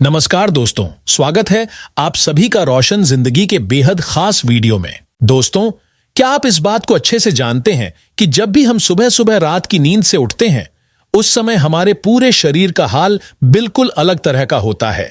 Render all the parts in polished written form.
नमस्कार दोस्तों, स्वागत है आप सभी का रोशन जिंदगी के बेहद खास वीडियो में। दोस्तों, क्या आप इस बात को अच्छे से जानते हैं कि जब भी हम सुबह सुबह रात की नींद से उठते हैं उस समय हमारे पूरे शरीर का हाल बिल्कुल अलग तरह का होता है।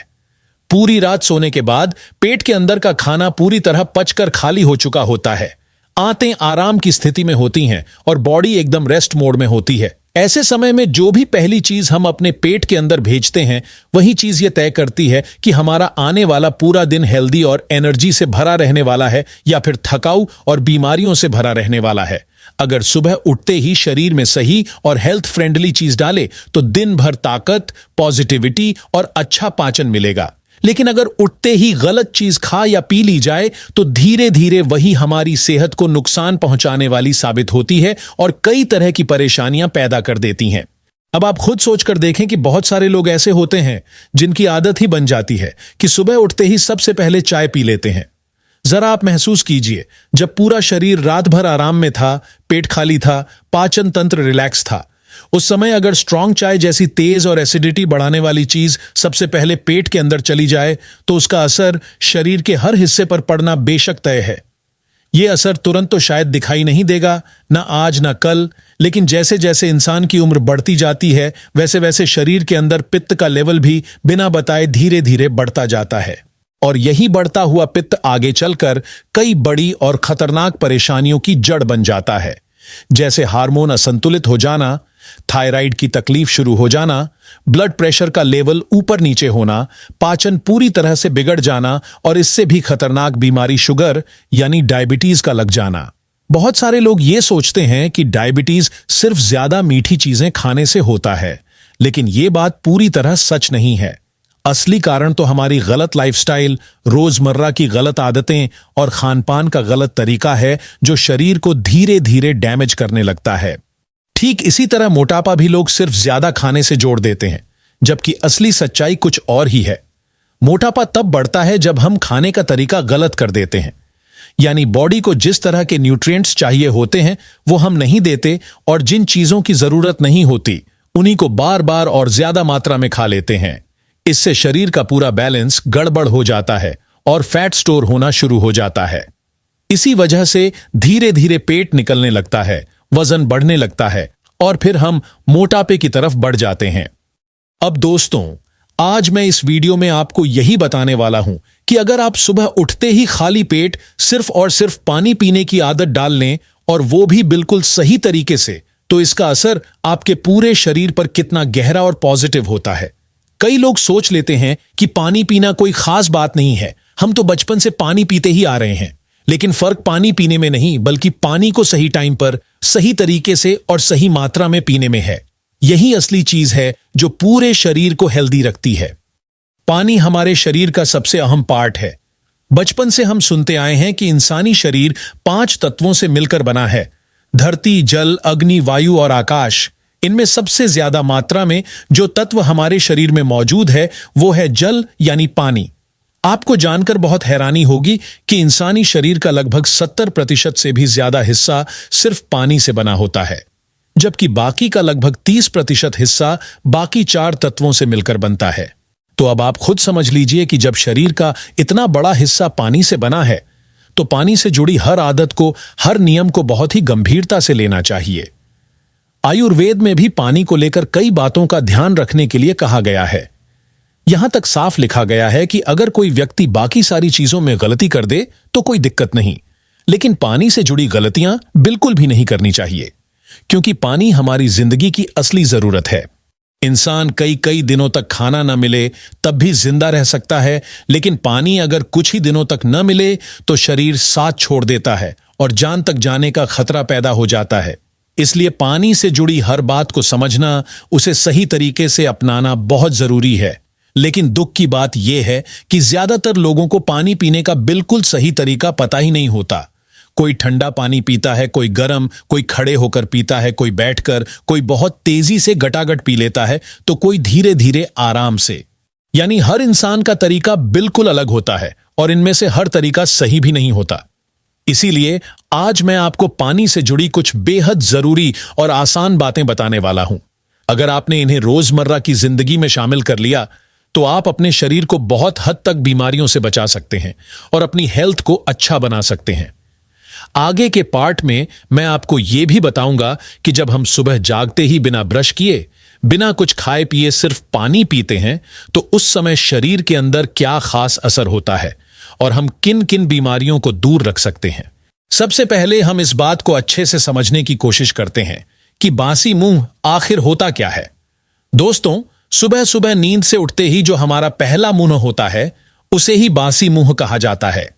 पूरी रात सोने के बाद पेट के अंदर का खाना पूरी तरह पचकर खाली हो चुका होता है। आंतें आराम की स्थिति में होती हैं और बॉडी एकदम रेस्ट मोड में होती है। ऐसे समय में जो भी पहली चीज हम अपने पेट के अंदर भेजते हैं वही चीज ये तय करती है कि हमारा आने वाला पूरा दिन हेल्दी और एनर्जी से भरा रहने वाला है या फिर थकाऊ और बीमारियों से भरा रहने वाला है। अगर सुबह उठते ही शरीर में सही और हेल्थ फ्रेंडली चीज डाले तो दिन भर ताकत, पॉजिटिविटी और अच्छा पाचन मिलेगा। लेकिन अगर उठते ही गलत चीज खा या पी ली जाए तो धीरे धीरे वही हमारी सेहत को नुकसान पहुंचाने वाली साबित होती है और कई तरह की परेशानियां पैदा कर देती हैं। अब आप खुद सोचकर देखें कि बहुत सारे लोग ऐसे होते हैं जिनकी आदत ही बन जाती है कि सुबह उठते ही सबसे पहले चाय पी लेते हैं। जरा आप महसूस कीजिए, जब पूरा शरीर रात भर आराम में था, पेट खाली था, पाचन तंत्र रिलैक्स था, उस समय अगर स्ट्रांग चाय जैसी तेज और एसिडिटी बढ़ाने वाली चीज सबसे पहले पेट के अंदर चली जाए तो उसका असर शरीर के हर हिस्से पर पड़ना बेशक तय है। यह असर तुरंत तो शायद दिखाई नहीं देगा, ना आज ना कल, लेकिन जैसे जैसे इंसान की उम्र बढ़ती जाती है वैसे वैसे शरीर के अंदर पित्त का लेवल भी बिना बताए धीरे धीरे बढ़ता जाता है। और यही बढ़ता हुआ पित्त आगे चलकर कई बड़ी और खतरनाक परेशानियों की जड़ बन जाता है, जैसे हार्मोन असंतुलित हो जाना, थायराइड की तकलीफ शुरू हो जाना, ब्लड प्रेशर का लेवल ऊपर नीचे होना, पाचन पूरी तरह से बिगड़ जाना और इससे भी खतरनाक बीमारी शुगर यानी डायबिटीज का लग जाना। बहुत सारे लोग ये सोचते हैं कि डायबिटीज सिर्फ ज्यादा मीठी चीजें खाने से होता है, लेकिन ये बात पूरी तरह सच नहीं है। असली कारण तो हमारी गलत लाइफस्टाइल, रोजमर्रा की गलत आदतें और खानपान का गलत तरीका है जो शरीर को धीरे धीरे डैमेज करने लगता है। ठीक इसी तरह मोटापा भी लोग सिर्फ ज्यादा खाने से जोड़ देते हैं, जबकि असली सच्चाई कुछ और ही है। मोटापा तब बढ़ता है जब हम खाने का तरीका गलत कर देते हैं, यानी बॉडी को जिस तरह के न्यूट्रिएंट्स चाहिए होते हैं वो हम नहीं देते और जिन चीजों की जरूरत नहीं होती उन्हीं को बार बार और ज्यादा मात्रा में खा लेते हैं। इससे शरीर का पूरा बैलेंस गड़बड़ हो जाता है और फैट स्टोर होना शुरू हो जाता है। इसी वजह से धीरे धीरे पेट निकलने लगता है, वजन बढ़ने लगता है और फिर हम मोटापे की तरफ बढ़ जाते हैं। अब दोस्तों, आज मैं इस वीडियो में आपको यही बताने वाला हूं कि अगर आप सुबह उठते ही खाली पेट सिर्फ और सिर्फ पानी पीने की आदत डाल लें और वो भी बिल्कुल सही तरीके से, तो इसका असर आपके पूरे शरीर पर कितना गहरा और पॉजिटिव होता है। कई लोग सोच लेते हैं कि पानी पीना कोई खास बात नहीं है, हम तो बचपन से पानी पीते ही आ रहे हैं। लेकिन फर्क पानी पीने में नहीं बल्कि पानी को सही टाइम पर, सही तरीके से और सही मात्रा में पीने में है। यही असली चीज है जो पूरे शरीर को हेल्दी रखती है। पानी हमारे शरीर का सबसे अहम पार्ट है। बचपन से हम सुनते आए हैं कि इंसानी शरीर 5 तत्वों से मिलकर बना है: धरती, जल, अग्नि, वायु और आकाश। इनमें सबसे ज्यादा मात्रा में जो तत्व हमारे शरीर में मौजूद है वो है जल यानी पानी। आपको जानकर बहुत हैरानी होगी कि इंसानी शरीर का लगभग 70% से भी ज्यादा हिस्सा सिर्फ पानी से बना होता है, जबकि बाकी का लगभग 30% हिस्सा बाकी 4 तत्वों से मिलकर बनता है। तो अब आप खुद समझ लीजिए कि जब शरीर का इतना बड़ा हिस्सा पानी से बना है तो पानी से जुड़ी हर आदत को, हर नियम को बहुत ही गंभीरता से लेना चाहिए। आयुर्वेद में भी पानी को लेकर कई बातों का ध्यान रखने के लिए कहा गया है। यहां तक साफ लिखा गया है कि अगर कोई व्यक्ति बाकी सारी चीजों में गलती कर दे तो कोई दिक्कत नहीं, लेकिन पानी से जुड़ी गलतियां बिल्कुल भी नहीं करनी चाहिए, क्योंकि पानी हमारी जिंदगी की असली जरूरत है। इंसान कई कई दिनों तक खाना न मिले तब भी जिंदा रह सकता है, लेकिन पानी अगर कुछ ही दिनों तक न मिले तो शरीर साथ छोड़ देता है और जान तक जाने का खतरा पैदा हो जाता है। इसलिए पानी से जुड़ी हर बात को समझना, उसे सही तरीके से अपनाना बहुत जरूरी है। लेकिन दुख की बात यह है कि ज्यादातर लोगों को पानी पीने का बिल्कुल सही तरीका पता ही नहीं होता। कोई ठंडा पानी पीता है, कोई गर्म, कोई खड़े होकर पीता है, कोई बैठकर, कोई बहुत तेजी से गटागट पी लेता है तो कोई धीरे धीरे आराम से। यानी हर इंसान का तरीका बिल्कुल अलग होता है और इनमें से हर तरीका सही भी नहीं होता। इसीलिए आज मैं आपको पानी से जुड़ी कुछ बेहद जरूरी और आसान बातें बताने वाला हूं। अगर आपने इन्हें रोजमर्रा की जिंदगी में शामिल कर लिया तो आप अपने शरीर को बहुत हद तक बीमारियों से बचा सकते हैं और अपनी हेल्थ को अच्छा बना सकते हैं। आगे के पार्ट में मैं आपको यह भी बताऊंगा कि जब हम सुबह जागते ही बिना ब्रश किए, बिना कुछ खाए पिए सिर्फ पानी पीते हैं, तो उस समय शरीर के अंदर क्या खास असर होता है और हम किन किन बीमारियों को दूर रख सकते हैं। सबसे पहले हम इस बात को अच्छे से समझने की कोशिश करते हैं कि बासी मुंह आखिर होता क्या है। दोस्तों, सुबह सुबह नींद से उठते ही जो हमारा पहला मुंह होता है, उसे ही बासी मुंह कहा जाता है।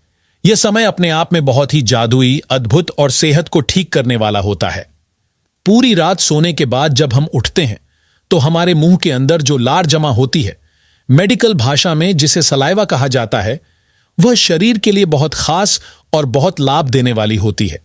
यह समय अपने आप में बहुत ही जादुई, अद्भुत और सेहत को ठीक करने वाला होता है। पूरी रात सोने के बाद जब हम उठते हैं तो हमारे मुंह के अंदर जो लार जमा होती है, मेडिकल भाषा में जिसे सलाइवा कहा जाता है, वह शरीर के लिए बहुत खास और बहुत लाभ देने वाली होती है।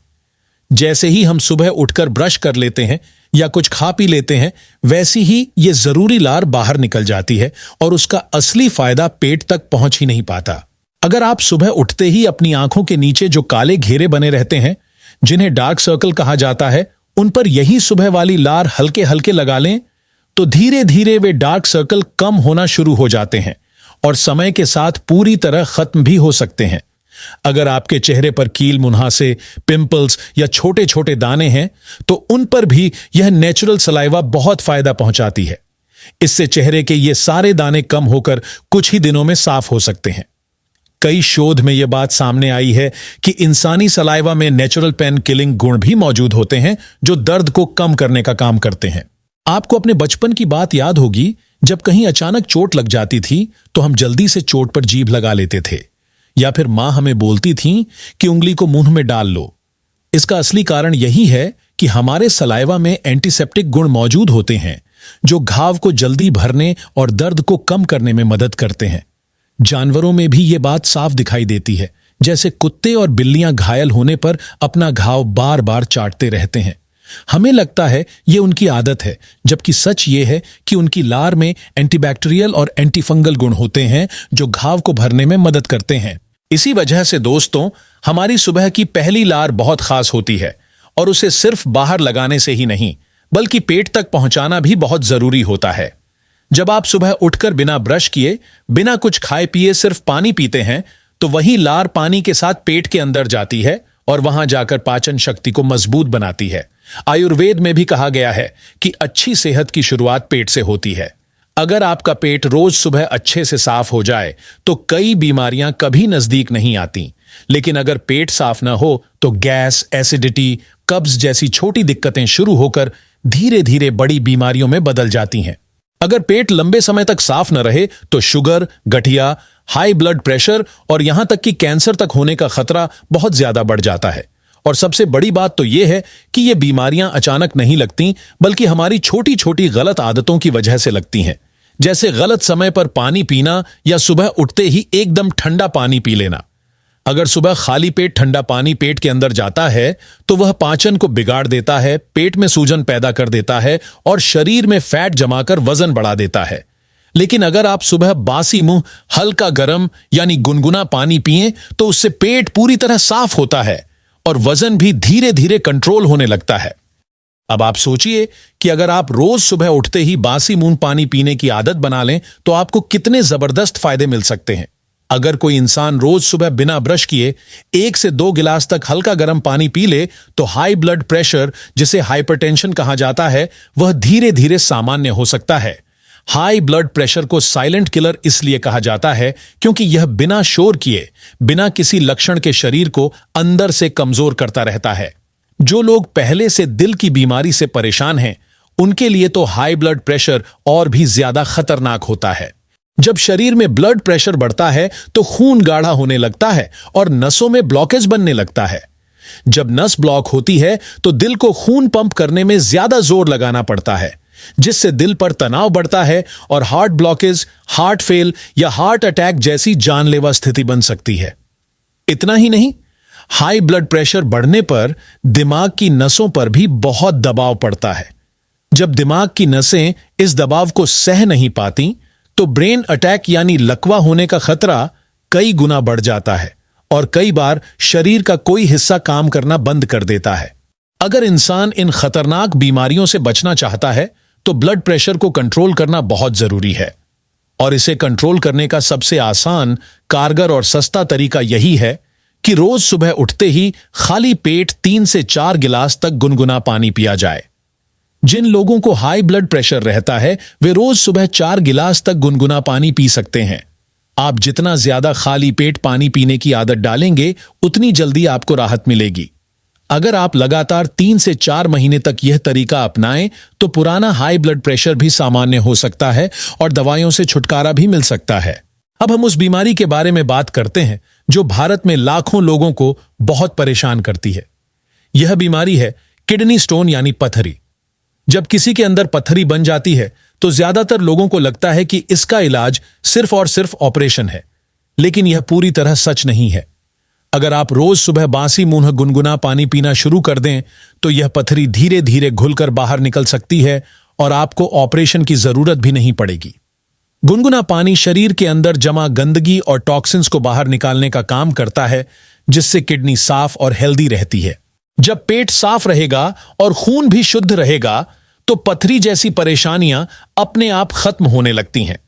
जैसे ही हम सुबह उठकर ब्रश कर लेते हैं या कुछ खा पी लेते हैं, वैसी ही ये जरूरी लार बाहर निकल जाती है और उसका असली फायदा पेट तक पहुंच ही नहीं पाता। अगर आप सुबह उठते ही अपनी आंखों के नीचे जो काले घेरे बने रहते हैं, जिन्हें डार्क सर्कल कहा जाता है, उन पर यही सुबह वाली लार हल्के हल्के लगा लें, तो धीरे धीरे वे डार्क सर्कल कम होना शुरू हो जाते हैं और समय के साथ पूरी तरह खत्म भी हो सकते हैं। अगर आपके चेहरे पर कील मुहासे, पिंपल्स या छोटे छोटे दाने हैं, तो उन पर भी यह नेचुरल सलाइवा बहुत फायदा पहुंचाती है। इससे चेहरे के ये सारे दाने कम होकर कुछ ही दिनों में साफ हो सकते हैं। कई शोध में यह बात सामने आई है कि इंसानी सलाइवा में नेचुरल पेन किलिंग गुण भी मौजूद होते हैं, जो दर्द को कम करने का काम करते हैं। आपको अपने बचपन की बात याद होगी, जब कहीं अचानक चोट लग जाती थी तो हम जल्दी से चोट पर जीभ लगा लेते थे, या फिर मां हमें बोलती थी कि उंगली को मुंह में डाल लो। इसका असली कारण यही है कि हमारे सलाइवा में एंटीसेप्टिक गुण मौजूद होते हैं, जो घाव को जल्दी भरने और दर्द को कम करने में मदद करते हैं। जानवरों में भी ये बात साफ दिखाई देती है, जैसे कुत्ते और बिल्लियां घायल होने पर अपना घाव बार बार चाटते रहते हैं। हमें लगता है ये उनकी आदत है, जबकि सच ये है कि उनकी लार में एंटीबैक्टीरियल और एंटीफंगल गुण होते हैं, जो घाव को भरने में मदद करते हैं। इसी वजह से दोस्तों, हमारी सुबह की पहली लार बहुत खास होती है और उसे सिर्फ बाहर लगाने से ही नहीं, बल्कि पेट तक पहुंचाना भी बहुत जरूरी होता है। जब आप सुबह उठकर बिना ब्रश किए, बिना कुछ खाए पिए सिर्फ पानी पीते हैं, तो वही लार पानी के साथ पेट के अंदर जाती है और वहां जाकर पाचन शक्ति को मजबूत बनाती है। आयुर्वेद में भी कहा गया है कि अच्छी सेहत की शुरुआत पेट से होती है। अगर आपका पेट रोज सुबह अच्छे से साफ हो जाए तो कई बीमारियां कभी नजदीक नहीं आती, लेकिन अगर पेट साफ ना हो तो गैस, एसिडिटी, कब्ज जैसी छोटी दिक्कतें शुरू होकर धीरे धीरे बड़ी बीमारियों में बदल जाती हैं। अगर पेट लंबे समय तक साफ न रहे तो शुगर, गठिया, हाई ब्लड प्रेशर और यहां तक कि कैंसर तक होने का खतरा बहुत ज्यादा बढ़ जाता है। और सबसे बड़ी बात तो यह है कि ये बीमारियां अचानक नहीं लगती, बल्कि हमारी छोटी छोटी गलत आदतों की वजह से लगती हैं, जैसे गलत समय पर पानी पीना या सुबह उठते ही एकदम ठंडा पानी पी लेना। अगर सुबह खाली पेट ठंडा पानी पेट के अंदर जाता है तो वह पाचन को बिगाड़ देता है, पेट में सूजन पैदा कर देता है और शरीर में फैट जमाकर वजन बढ़ा देता है। लेकिन अगर आप सुबह बासी मुंह हल्का गर्म यानी गुनगुना पानी पिएं तो उससे पेट पूरी तरह साफ होता है और वजन भी धीरे धीरे कंट्रोल होने लगता है। अब आप सोचिए कि अगर आप रोज सुबह उठते ही बासी मुंह पानी पीने की आदत बना लें तो आपको कितने जबरदस्त फायदे मिल सकते हैं। अगर कोई इंसान रोज सुबह बिना ब्रश किए 1 से 2 गिलास तक हल्का गर्म पानी पी ले तो हाई ब्लड प्रेशर, जिसे हाइपरटेंशन कहा जाता है, वह धीरे धीरे सामान्य हो सकता है। हाई ब्लड प्रेशर को साइलेंट किलर इसलिए कहा जाता है क्योंकि यह बिना शोर किए, बिना किसी लक्षण के शरीर को अंदर से कमजोर करता रहता है। जो लोग पहले से दिल की बीमारी से परेशान हैं, उनके लिए तो हाई ब्लड प्रेशर और भी ज्यादा खतरनाक होता है। जब शरीर में ब्लड प्रेशर बढ़ता है तो खून गाढ़ा होने लगता है और नसों में ब्लॉकेज बनने लगता है। जब नस ब्लॉक होती है तो दिल को खून पंप करने में ज्यादा जोर लगाना पड़ता है, जिससे दिल पर तनाव बढ़ता है और हार्ट ब्लॉकेज, हार्ट फेल या हार्ट अटैक जैसी जानलेवा स्थिति बन सकती है। इतना ही नहीं, हाई ब्लड प्रेशर बढ़ने पर दिमाग की नसों पर भी बहुत दबाव पड़ता है। जब दिमाग की नसें इस दबाव को सह नहीं पाती तो ब्रेन अटैक यानी लकवा होने का खतरा कई गुना बढ़ जाता है और कई बार शरीर का कोई हिस्सा काम करना बंद कर देता है। अगर इंसान इन खतरनाक बीमारियों से बचना चाहता है तो ब्लड प्रेशर को कंट्रोल करना बहुत जरूरी है। और इसे कंट्रोल करने का सबसे आसान, कारगर और सस्ता तरीका यही है कि रोज सुबह उठते ही खाली पेट 3 से 4 गिलास तक गुनगुना पानी पिया जाए। जिन लोगों को हाई ब्लड प्रेशर रहता है वे रोज सुबह 4 गिलास तक गुनगुना पानी पी सकते हैं। आप जितना ज्यादा खाली पेट पानी पीने की आदत डालेंगे उतनी जल्दी आपको राहत मिलेगी। अगर आप लगातार 3 से 4 महीने तक यह तरीका अपनाएं तो पुराना हाई ब्लड प्रेशर भी सामान्य हो सकता है और दवाइयों से छुटकारा भी मिल सकता है। अब हम उस बीमारी के बारे में बात करते हैं जो भारत में लाखों लोगों को बहुत परेशान करती है। यह बीमारी है किडनी स्टोन यानी पथरी। जब किसी के अंदर पथरी बन जाती है तो ज्यादातर लोगों को लगता है कि इसका इलाज सिर्फ और सिर्फ ऑपरेशन है, लेकिन यह पूरी तरह सच नहीं है। अगर आप रोज सुबह बासी मुंह गुनगुना पानी पीना शुरू कर दें तो यह पथरी धीरे धीरे घुलकर बाहर निकल सकती है और आपको ऑपरेशन की जरूरत भी नहीं पड़ेगी। गुनगुना पानी शरीर के अंदर जमा गंदगी और टॉक्सिन्स को बाहर निकालने का काम करता है, जिससे किडनी साफ और हेल्दी रहती है। जब पेट साफ रहेगा और खून भी शुद्ध रहेगा तो पथरी जैसी परेशानियां अपने आप खत्म होने लगती हैं।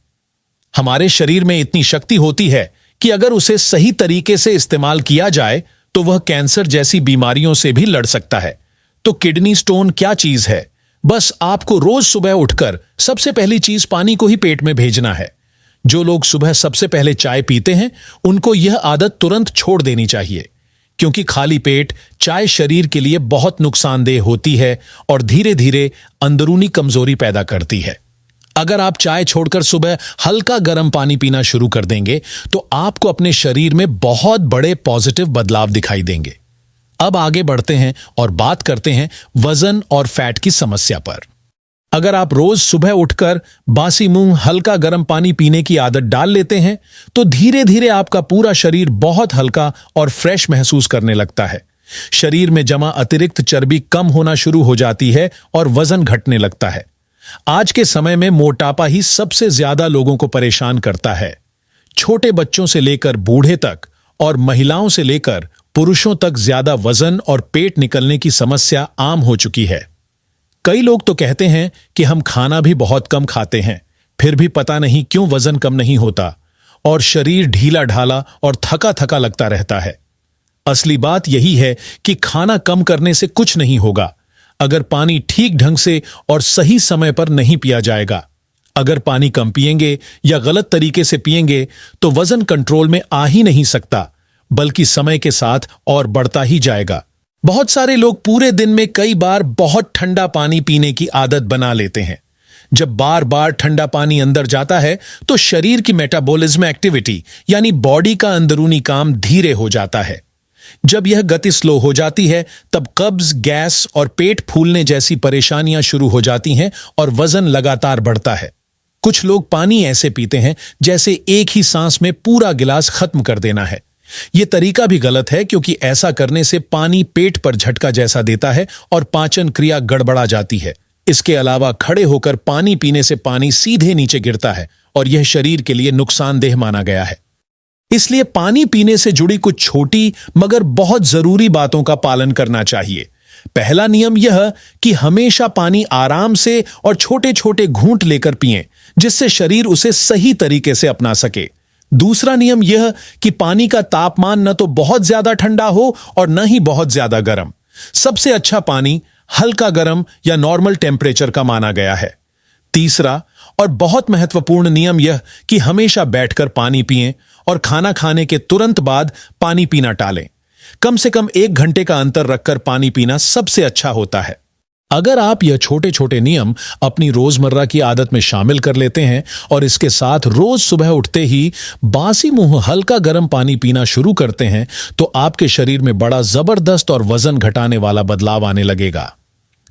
हमारे शरीर में इतनी शक्ति होती है कि अगर उसे सही तरीके से इस्तेमाल किया जाए तो वह कैंसर जैसी बीमारियों से भी लड़ सकता है। तो किडनी स्टोन क्या चीज है? बस आपको रोज सुबह उठकर सबसे पहली चीज पानी को ही पेट में भेजना है। जो लोग सुबह सबसे पहले चाय पीते हैं उनको यह आदत तुरंत छोड़ देनी चाहिए, क्योंकि खाली पेट चाय शरीर के लिए बहुत नुकसानदेह होती है और धीरे धीरे अंदरूनी कमजोरी पैदा करती है। अगर आप चाय छोड़कर सुबह हल्का गर्म पानी पीना शुरू कर देंगे तो आपको अपने शरीर में बहुत बड़े पॉजिटिव बदलाव दिखाई देंगे। अब आगे बढ़ते हैं और बात करते हैं वजन और फैट की समस्या पर। अगर आप रोज सुबह उठकर बासी मुंह हल्का गर्म पानी पीने की आदत डाल लेते हैं तो धीरे धीरे आपका पूरा शरीर बहुत हल्का और फ्रेश महसूस करने लगता है। शरीर में जमा अतिरिक्त चर्बी कम होना शुरू हो जाती है और वजन घटने लगता है। आज के समय में मोटापा ही सबसे ज्यादा लोगों को परेशान करता है। छोटे बच्चों से लेकर बूढ़े तक और महिलाओं से लेकर पुरुषों तक ज्यादा वजन और पेट निकलने की समस्या आम हो चुकी है। कई लोग तो कहते हैं कि हम खाना भी बहुत कम खाते हैं, फिर भी पता नहीं क्यों वजन कम नहीं होता और शरीर ढीला ढाला और थका थका लगता रहता है। असली बात यही है कि खाना कम करने से कुछ नहीं होगा अगर पानी ठीक ढंग से और सही समय पर नहीं पिया जाएगा। अगर पानी कम पिएंगे या गलत तरीके से पिएंगे तो वजन कंट्रोल में आ ही नहीं सकता, बल्कि समय के साथ और बढ़ता ही जाएगा। बहुत सारे लोग पूरे दिन में कई बार बहुत ठंडा पानी पीने की आदत बना लेते हैं। जब बार बार ठंडा पानी अंदर जाता है तो शरीर की मेटाबॉलिज्म एक्टिविटी यानी बॉडी का अंदरूनी काम धीरे हो जाता है। जब यह गति स्लो हो जाती है तब कब्ज, गैस और पेट फूलने जैसी परेशानियां शुरू हो जाती हैं और वजन लगातार बढ़ता है। कुछ लोग पानी ऐसे पीते हैं जैसे एक ही सांस में पूरा गिलास खत्म कर देना है। यह तरीका भी गलत है, क्योंकि ऐसा करने से पानी पेट पर झटका जैसा देता है और पाचन क्रिया गड़बड़ा जाती है। इसके अलावा खड़े होकर पानी पीने से पानी सीधे नीचे गिरता है और यह शरीर के लिए नुकसानदेह माना गया है। इसलिए पानी पीने से जुड़ी कुछ छोटी मगर बहुत जरूरी बातों का पालन करना चाहिए। पहला नियम यह कि हमेशा पानी आराम से और छोटे छोटे घूंट लेकर पिएं, जिससे शरीर उसे सही तरीके से अपना सके। दूसरा नियम यह कि पानी का तापमान न तो बहुत ज्यादा ठंडा हो और न ही बहुत ज्यादा गर्म। सबसे अच्छा पानी हल्का गर्म या नॉर्मल टेम्परेचर का माना गया है। तीसरा और बहुत महत्वपूर्ण नियम यह कि हमेशा बैठकर पानी पिएं और खाना खाने के तुरंत बाद पानी पीना टालें। कम से कम 1 घंटे का अंतर रखकर पानी पीना सबसे अच्छा होता है। अगर आप यह छोटे छोटे नियम अपनी रोजमर्रा की आदत में शामिल कर लेते हैं और इसके साथ रोज सुबह उठते ही बासी मुंह हल्का गर्म पानी पीना शुरू करते हैं तो आपके शरीर में बड़ा जबरदस्त और वजन घटाने वाला बदलाव आने लगेगा।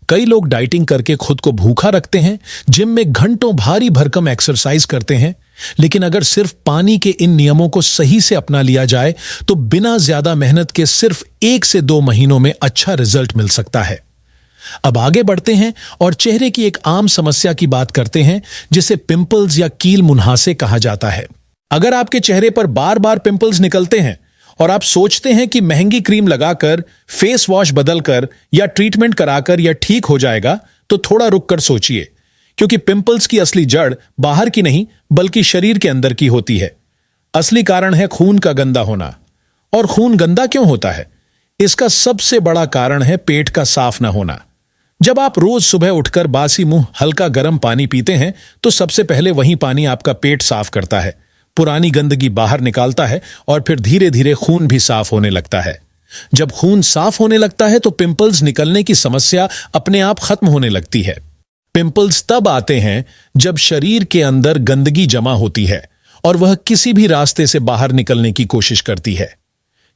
कई लोग डाइटिंग करके खुद को भूखा रखते हैं, जिम में घंटों भारी भरकम एक्सरसाइज करते हैं, लेकिन अगर सिर्फ पानी के इन नियमों को सही से अपना लिया जाए तो बिना ज्यादा मेहनत के सिर्फ 1 से 2 महीनों में अच्छा रिजल्ट मिल सकता है। अब आगे बढ़ते हैं और चेहरे की एक आम समस्या की बात करते हैं, जिसे पिंपल्स या कील मुंहासे कहा जाता है। अगर आपके चेहरे पर बार बार पिंपल्स निकलते हैं और आप सोचते हैं कि महंगी क्रीम लगाकर, फेस वॉश बदलकर या ट्रीटमेंट कराकर यह ठीक हो जाएगा, तो थोड़ा रुक कर सोचिए, क्योंकि पिंपल्स की असली जड़ बाहर की नहीं बल्कि शरीर के अंदर की होती है। असली कारण है खून का गंदा होना। और खून गंदा क्यों होता है? इसका सबसे बड़ा कारण है पेट का साफ ना होना। जब आप रोज सुबह उठकर बासी मुंह हल्का गर्म पानी पीते हैं तो सबसे पहले वही पानी आपका पेट साफ करता है, पुरानी गंदगी बाहर निकालता है और फिर धीरे धीरे खून भी साफ होने लगता है। जब खून साफ होने लगता है तो पिंपल्स निकलने की समस्या अपने आप खत्म होने लगती है। पिंपल्स तब आते हैं जब शरीर के अंदर गंदगी जमा होती है और वह किसी भी रास्ते से बाहर निकलने की कोशिश करती है।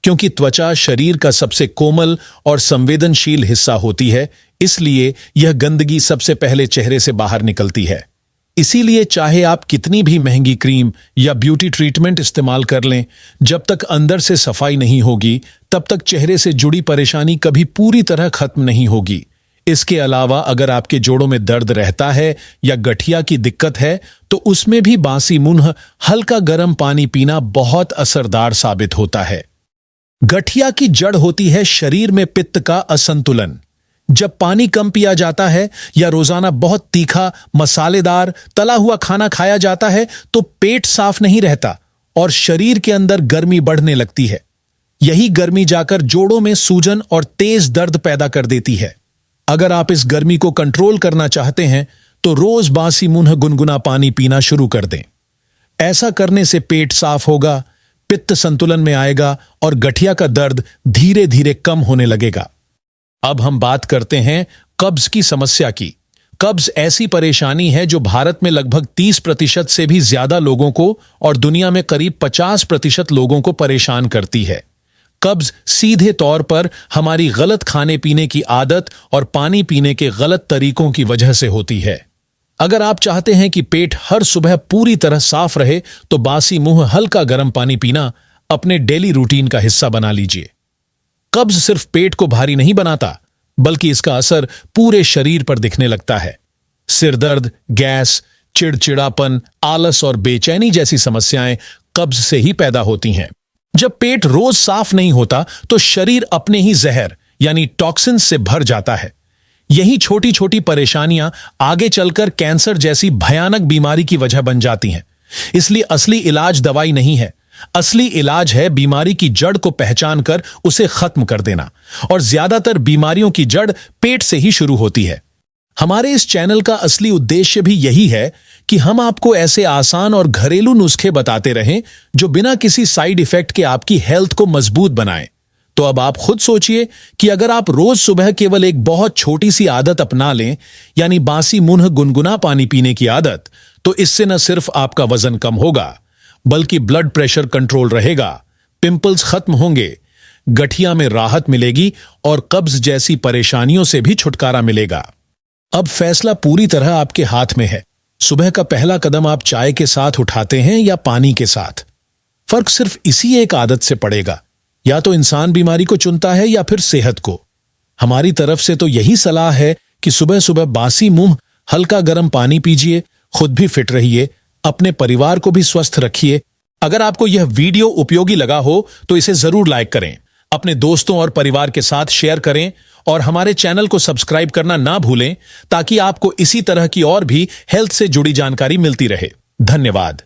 क्योंकि त्वचा शरीर का सबसे कोमल और संवेदनशील हिस्सा होती है, इसलिए यह गंदगी सबसे पहले चेहरे से बाहर निकलती है। इसीलिए चाहे आप कितनी भी महंगी क्रीम या ब्यूटी ट्रीटमेंट इस्तेमाल कर लें, जब तक अंदर से सफाई नहीं होगी तब तक चेहरे से जुड़ी परेशानी कभी पूरी तरह खत्म नहीं होगी। इसके अलावा अगर आपके जोड़ों में दर्द रहता है या गठिया की दिक्कत है तो उसमें भी बासी मुंह हल्का गर्म पानी पीना बहुत असरदार साबित होता है। गठिया की जड़ होती है शरीर में पित्त का असंतुलन। जब पानी कम पिया जाता है या रोजाना बहुत तीखा, मसालेदार, तला हुआ खाना खाया जाता है तो पेट साफ नहीं रहता और शरीर के अंदर गर्मी बढ़ने लगती है। यही गर्मी जाकर जोड़ों में सूजन और तेज दर्द पैदा कर देती है। अगर आप इस गर्मी को कंट्रोल करना चाहते हैं तो रोज बासी मुंह गुनगुना पानी पीना शुरू कर दें। ऐसा करने से पेट साफ होगा, पित्त संतुलन में आएगा और गठिया का दर्द धीरे धीरे कम होने लगेगा। अब हम बात करते हैं कब्ज की समस्या की। कब्ज ऐसी परेशानी है जो भारत में लगभग 30% से भी ज्यादा लोगों को और दुनिया में करीब 50% लोगों को परेशान करती है। कब्ज सीधे तौर पर हमारी गलत खाने पीने की आदत और पानी पीने के गलत तरीकों की वजह से होती है। अगर आप चाहते हैं कि पेट हर सुबह पूरी तरह साफ रहे तो बासी मुंह हल्का गर्म पानी पीना अपने डेली रूटीन का हिस्सा बना लीजिए। कब्ज सिर्फ पेट को भारी नहीं बनाता बल्कि इसका असर पूरे शरीर पर दिखने लगता है। सिर दर्द, गैस, चिड़चिड़ापन, आलस और बेचैनी जैसी समस्याएं कब्ज से ही पैदा होती हैं। जब पेट रोज साफ नहीं होता तो शरीर अपने ही जहर यानी टॉक्सिन्स से भर जाता है। यही छोटी छोटी परेशानियां आगे चलकर कैंसर जैसी भयानक बीमारी की वजह बन जाती हैं। इसलिए असली इलाज दवाई नहीं है, असली इलाज है बीमारी की जड़ को पहचान कर उसे खत्म कर देना। और ज्यादातर बीमारियों की जड़ पेट से ही शुरू होती है। हमारे इस चैनल का असली उद्देश्य भी यही है कि हम आपको ऐसे आसान और घरेलू नुस्खे बताते रहें जो बिना किसी साइड इफेक्ट के आपकी हेल्थ को मजबूत बनाएं। तो अब आप खुद सोचिए कि अगर आप रोज सुबह केवल एक बहुत छोटी सी आदत अपना लें, यानी बासी मुंह गुनगुना पानी पीने की आदत, तो इससे न सिर्फ आपका वजन कम होगा बल्कि ब्लड प्रेशर कंट्रोल रहेगा, पिंपल्स खत्म होंगे, गठिया में राहत मिलेगी और कब्ज जैसी परेशानियों से भी छुटकारा मिलेगा। अब फैसला पूरी तरह आपके हाथ में है। सुबह का पहला कदम आप चाय के साथ उठाते हैं या पानी के साथ, फर्क सिर्फ इसी एक आदत से पड़ेगा। या तो इंसान बीमारी को चुनता है या फिर सेहत को। हमारी तरफ से तो यही सलाह है कि सुबह सुबह बासी मुंह हल्का गर्म पानी पीजिए, खुद भी फिट रहिए, अपने परिवार को भी स्वस्थ रखिए। अगर आपको यह वीडियो उपयोगी लगा हो तो इसे जरूर लाइक करें, अपने दोस्तों और परिवार के साथ शेयर करें और हमारे चैनल को सब्सक्राइब करना ना भूलें ताकि आपको इसी तरह की और भी हेल्थ से जुड़ी जानकारी मिलती रहे। धन्यवाद।